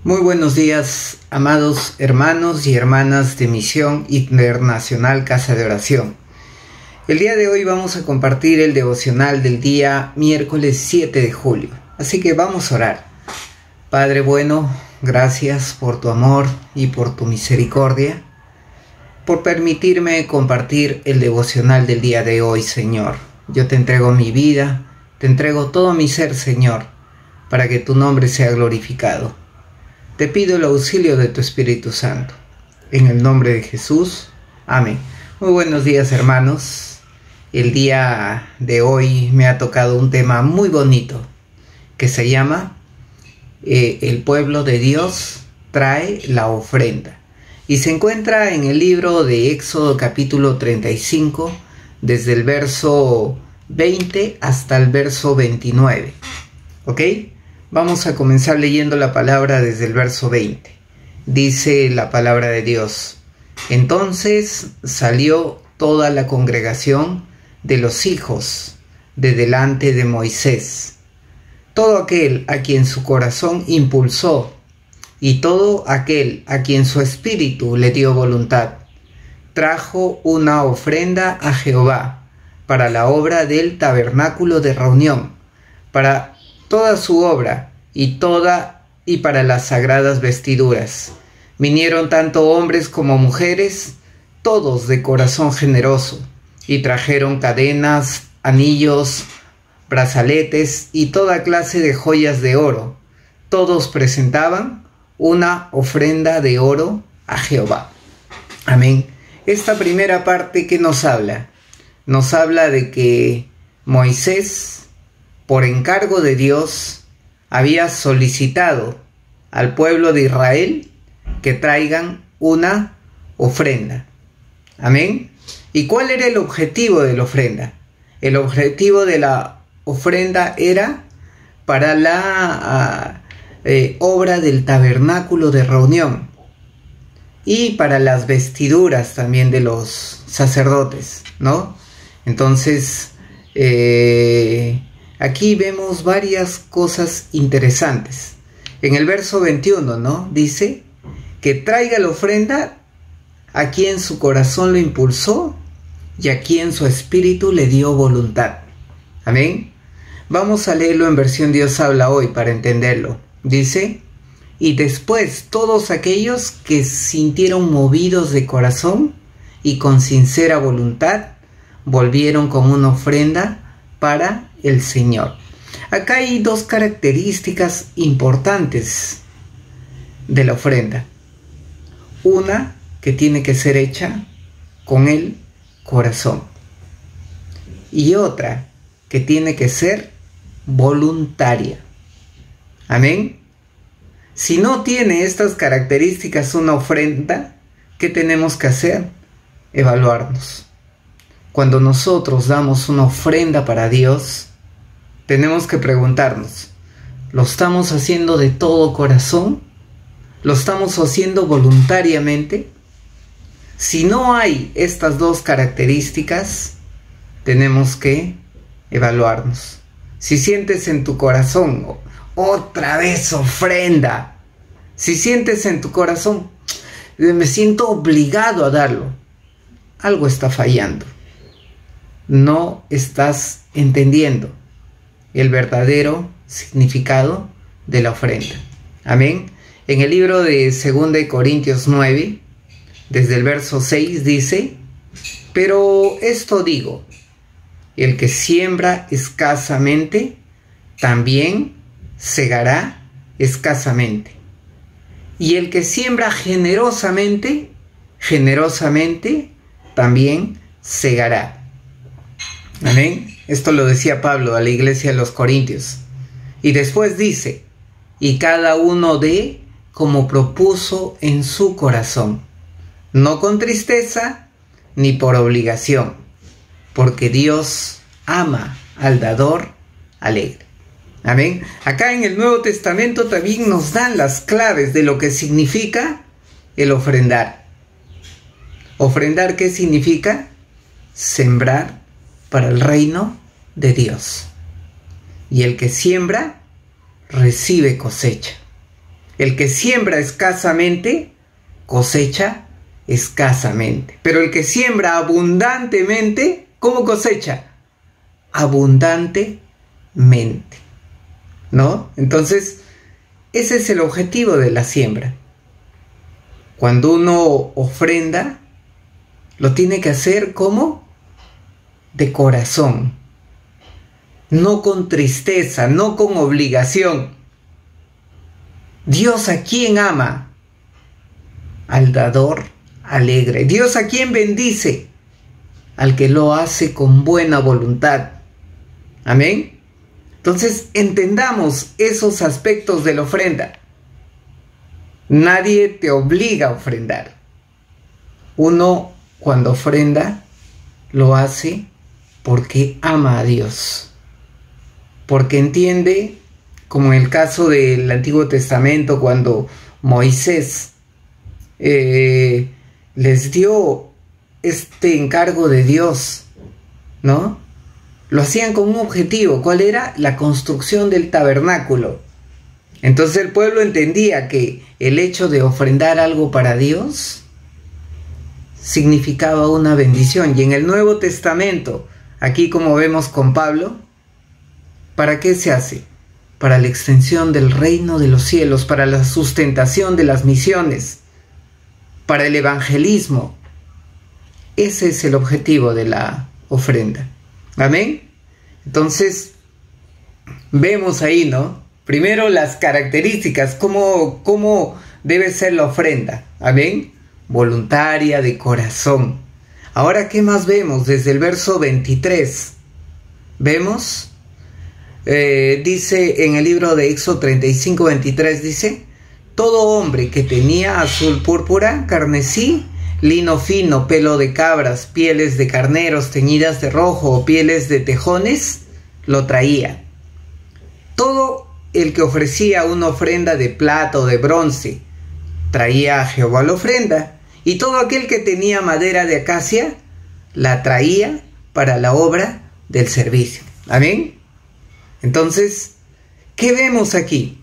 Muy buenos días, amados hermanos y hermanas de Misión Internacional Casa de Oración. El día de hoy vamos a compartir el devocional del día miércoles 7 de julio. Así que vamos a orar. Padre bueno, gracias por tu amor y por tu misericordia, por permitirme compartir el devocional del día de hoy, Señor. Yo te entrego mi vida, te entrego todo mi ser, Señor, para que tu nombre sea glorificado. Te pido el auxilio de tu Espíritu Santo. En el nombre de Jesús. Amén. Muy buenos días, hermanos. El día de hoy me ha tocado un tema muy bonito que se llama El pueblo de Dios trae la ofrenda. Y se encuentra en el libro de Éxodo capítulo 35, desde el verso 20 hasta el verso 29. ¿Ok? Vamos a comenzar leyendo la palabra desde el verso 20. Dice la palabra de Dios: Entonces salió toda la congregación de los hijos de delante de Moisés, todo aquel a quien su corazón impulsó, y todo aquel a quien su espíritu le dio voluntad, trajo una ofrenda a Jehová para la obra del tabernáculo de reunión, para toda su obra y para las sagradas vestiduras. Vinieron tanto hombres como mujeres, todos de corazón generoso, y trajeron cadenas, anillos, brazaletes y toda clase de joyas de oro. Todos presentaban una ofrenda de oro a Jehová. Amén. Esta primera parte, ¿qué nos habla? Nos habla de que Moisés, por encargo de Dios, había solicitado al pueblo de Israel que traigan una ofrenda. Amén. ¿Y cuál era el objetivo de la ofrenda? El objetivo de la ofrenda era para la obra del tabernáculo de reunión y para las vestiduras también de los sacerdotes, ¿no? Entonces, aquí vemos varias cosas interesantes. En el verso 21, ¿no? Dice que traiga la ofrenda a quien su corazón lo impulsó y a quien su espíritu le dio voluntad. Amén. Vamos a leerlo en versión Dios habla hoy para entenderlo. Dice: y después todos aquellos que sintieron movidos de corazón y con sincera voluntad volvieron con una ofrenda para el Señor. Acá hay dos características importantes de la ofrenda. Una, que tiene que ser hecha con el corazón. Y otra, que tiene que ser voluntaria. Amén. Si no tiene estas características una ofrenda, ¿qué tenemos que hacer? Evaluarnos. Cuando nosotros damos una ofrenda para Dios, tenemos que preguntarnos: ¿lo estamos haciendo de todo corazón? ¿Lo estamos haciendo voluntariamente? Si no hay estas dos características, tenemos que evaluarnos. Si sientes en tu corazón, otra vez ofrenda, si sientes en tu corazón, me siento obligado a darlo, algo está fallando. No estás entendiendo el verdadero significado de la ofrenda. Amén. En el libro de 2 Corintios 9, desde el verso 6 dice: pero esto digo, el que siembra escasamente, también segará escasamente. Y el que siembra generosamente, generosamente también segará. Amén. Esto lo decía Pablo a la iglesia de los Corintios. Y después dice: y cada uno dé como propuso en su corazón, no con tristeza ni por obligación, porque Dios ama al dador alegre. Amén. Acá en el Nuevo Testamento también nos dan las claves de lo que significa el ofrendar. ¿Ofrendar qué significa? Sembrar para el reino de Dios. Y el que siembra, recibe cosecha. El que siembra escasamente, cosecha escasamente. Pero el que siembra abundantemente, ¿cómo cosecha? Abundantemente, ¿no? Entonces, ese es el objetivo de la siembra. Cuando uno ofrenda, lo tiene que hacer ¿cómo? De corazón. No con tristeza, no con obligación. Dios, ¿a quién ama? Al dador alegre. Dios, ¿a quién bendice? Al que lo hace con buena voluntad. Amén. Entonces entendamos esos aspectos de la ofrenda. Nadie te obliga a ofrendar. Uno cuando ofrenda lo hace porque ama a Dios. Porque entiende, como en el caso del Antiguo Testamento, cuando Moisés les dio este encargo de Dios, ¿no? Lo hacían con un objetivo. ¿Cuál era? La construcción del tabernáculo. Entonces el pueblo entendía que el hecho de ofrendar algo para Dios significaba una bendición. Y en el Nuevo Testamento, aquí como vemos con Pablo, ¿para qué se hace? Para la extensión del reino de los cielos, para la sustentación de las misiones, para el evangelismo. Ese es el objetivo de la ofrenda. Amén. Entonces, vemos ahí, ¿no? Primero las características, cómo debe ser la ofrenda. Amén. Voluntaria, de corazón. Ahora, ¿qué más vemos? Desde el verso 23. Vemos, dice en el libro de Éxodo 35, 23, dice: todo hombre que tenía azul púrpura, carmesí, lino fino, pelo de cabras, pieles de carneros teñidas de rojo o pieles de tejones, lo traía. Todo el que ofrecía una ofrenda de plata o de bronce, traía a Jehová la ofrenda. Y todo aquel que tenía madera de acacia, la traía para la obra del servicio. Amén. Entonces, ¿qué vemos aquí?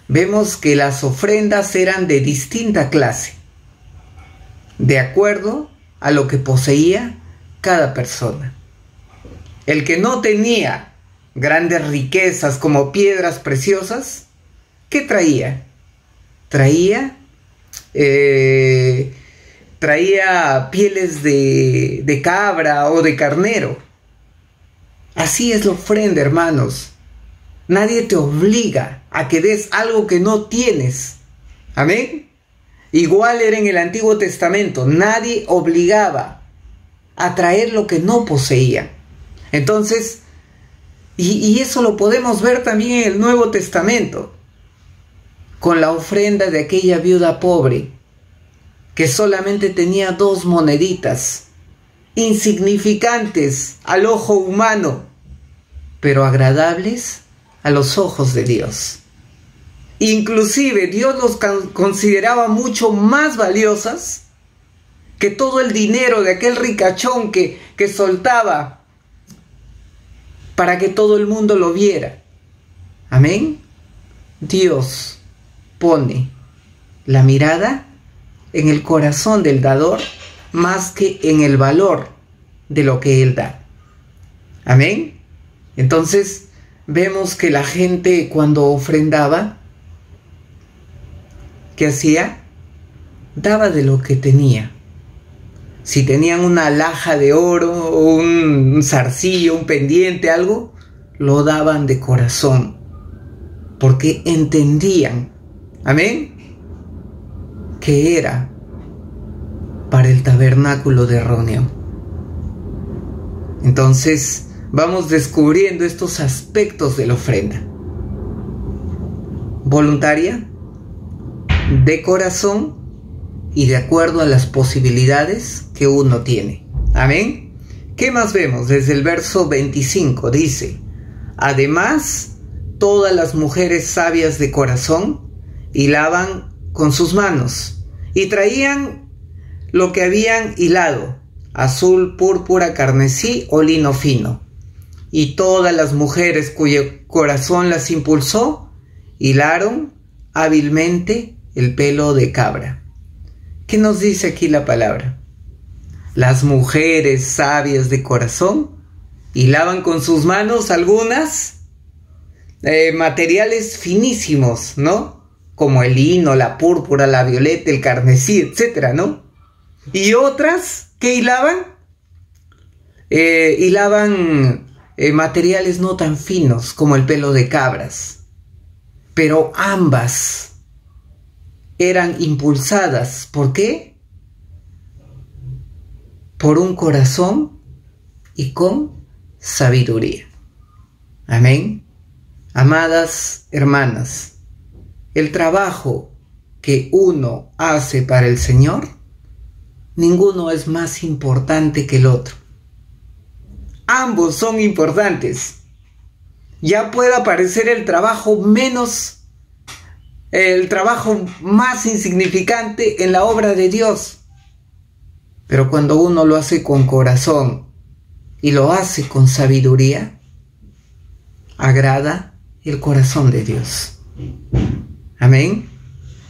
Vemos que las ofrendas eran de distinta clase, de acuerdo a lo que poseía cada persona. El que no tenía grandes riquezas como piedras preciosas, ¿qué traía? Traía pieles de cabra o de carnero. Así es la ofrenda, hermanos. Nadie te obliga a que des algo que no tienes. Amén. Igual era en el Antiguo Testamento. Nadie obligaba a traer lo que no poseía. Entonces, y eso lo podemos ver también en el Nuevo Testamento, con la ofrenda de aquella viuda pobre, que solamente tenía 2 moneditas, insignificantes al ojo humano, pero agradables a los ojos de Dios. Inclusive Dios los consideraba mucho más valiosas que todo el dinero de aquel ricachón que soltaba para que todo el mundo lo viera. Amén. Dios pone la mirada en el corazón del dador más que en el valor de lo que él da. Amén. Entonces vemos que la gente cuando ofrendaba, ¿qué hacía? Daba de lo que tenía. Si tenían una alhaja de oro, un zarcillo, un pendiente, algo, lo daban de corazón, porque entendían, amén, que era para el tabernáculo de reunión. Entonces vamos descubriendo estos aspectos de la ofrenda: voluntaria, de corazón y de acuerdo a las posibilidades que uno tiene. Amén. ¿Qué más vemos? Desde el verso 25 dice: además, todas las mujeres sabias de corazón hilaban con sus manos y traían lo que habían hilado, azul, púrpura, carmesí o lino fino. Y todas las mujeres cuyo corazón las impulsó hilaron hábilmente el pelo de cabra. ¿Qué nos dice aquí la palabra? Las mujeres sabias de corazón hilaban con sus manos algunas materiales finísimos, ¿no? Como el lino, la púrpura, la violeta, el carmesí, etcétera, ¿no? Y otras, ¿qué hilaban? Hilaban materiales no tan finos como el pelo de cabras. Pero ambas eran impulsadas. ¿Por qué? Por un corazón y con sabiduría. Amén. Amadas hermanas, el trabajo que uno hace para el Señor, ninguno es más importante que el otro. Ambos son importantes. Ya pueda parecer el trabajo más insignificante en la obra de Dios. Pero cuando uno lo hace con corazón y lo hace con sabiduría, agrada el corazón de Dios. Amén.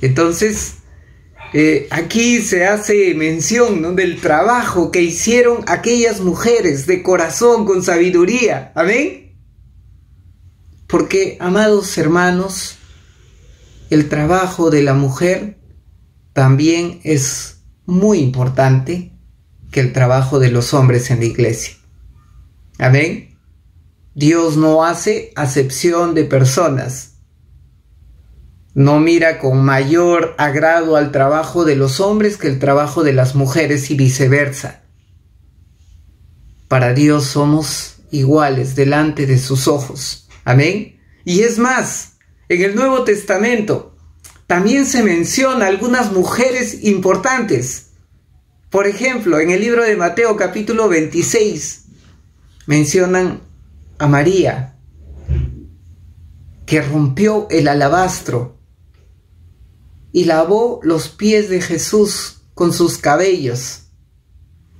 Entonces, aquí se hace mención, ¿no?, del trabajo que hicieron aquellas mujeres de corazón con sabiduría. Amén. Porque, amados hermanos, el trabajo de la mujer también es muy importante que el trabajo de los hombres en la iglesia. Amén. Dios no hace acepción de personas. No mira con mayor agrado al trabajo de los hombres que el trabajo de las mujeres y viceversa. Para Dios somos iguales delante de sus ojos. Amén. Y es más, en el Nuevo Testamento también se menciona algunas mujeres importantes. Por ejemplo, en el libro de Mateo capítulo 26 mencionan a María, que rompió el alabastro y lavó los pies de Jesús con sus cabellos.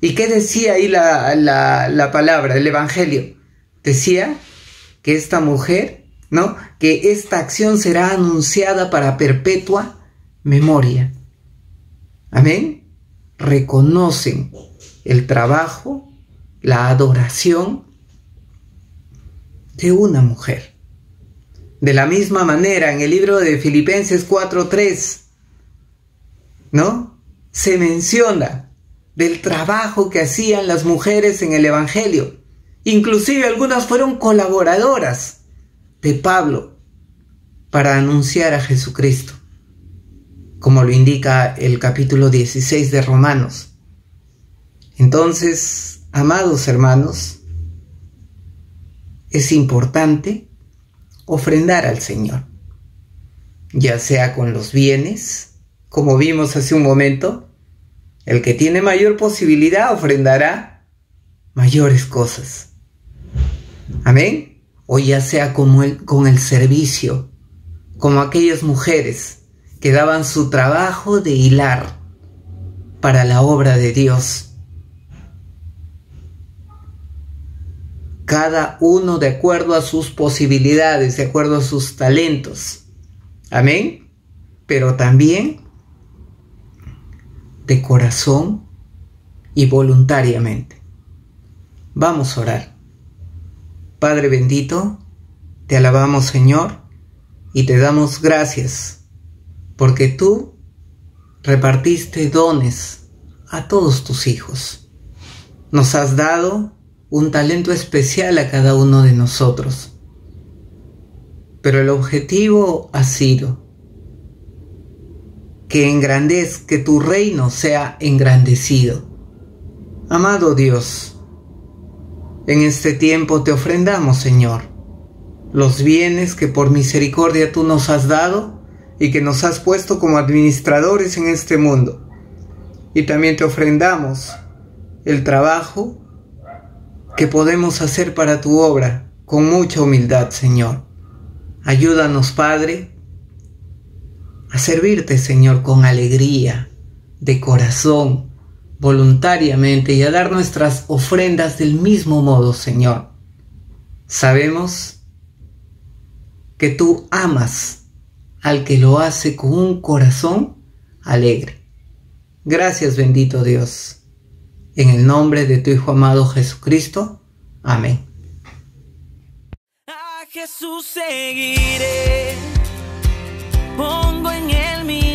¿Y qué decía ahí la palabra, el Evangelio? Decía que esta mujer, ¿no?, que esta acción será anunciada para perpetua memoria. Amén. Reconocen el trabajo, la adoración de una mujer. De la misma manera, en el libro de Filipenses 4:3, ¿no?, se menciona del trabajo que hacían las mujeres en el Evangelio. Inclusive algunas fueron colaboradoras de Pablo para anunciar a Jesucristo, como lo indica el capítulo 16 de Romanos. Entonces, amados hermanos, es importante ofrendar al Señor, ya sea con los bienes, como vimos hace un momento. El que tiene mayor posibilidad ofrendará mayores cosas. Amén. O ya sea con el servicio, como aquellas mujeres que daban su trabajo de hilar para la obra de Dios. Cada uno de acuerdo a sus posibilidades, de acuerdo a sus talentos. Amén. Pero también de corazón y voluntariamente. Vamos a orar. Padre bendito, te alabamos, Señor, y te damos gracias, porque tú repartiste dones a todos tus hijos. Nos has dado un talento especial a cada uno de nosotros. Pero el objetivo ha sido que tu reino sea engrandecido. Amado Dios, en este tiempo te ofrendamos, Señor, los bienes que por misericordia tú nos has dado y que nos has puesto como administradores en este mundo. Y también te ofrendamos el trabajo que podemos hacer para tu obra con mucha humildad, Señor. Ayúdanos, Padre, a servirte, Señor, con alegría, de corazón, voluntariamente, y a dar nuestras ofrendas del mismo modo, Señor. Sabemos que tú amas al que lo hace con un corazón alegre. Gracias, bendito Dios. En el nombre de tu Hijo amado Jesucristo. Amén. A Jesús seguiré, pongo en él mi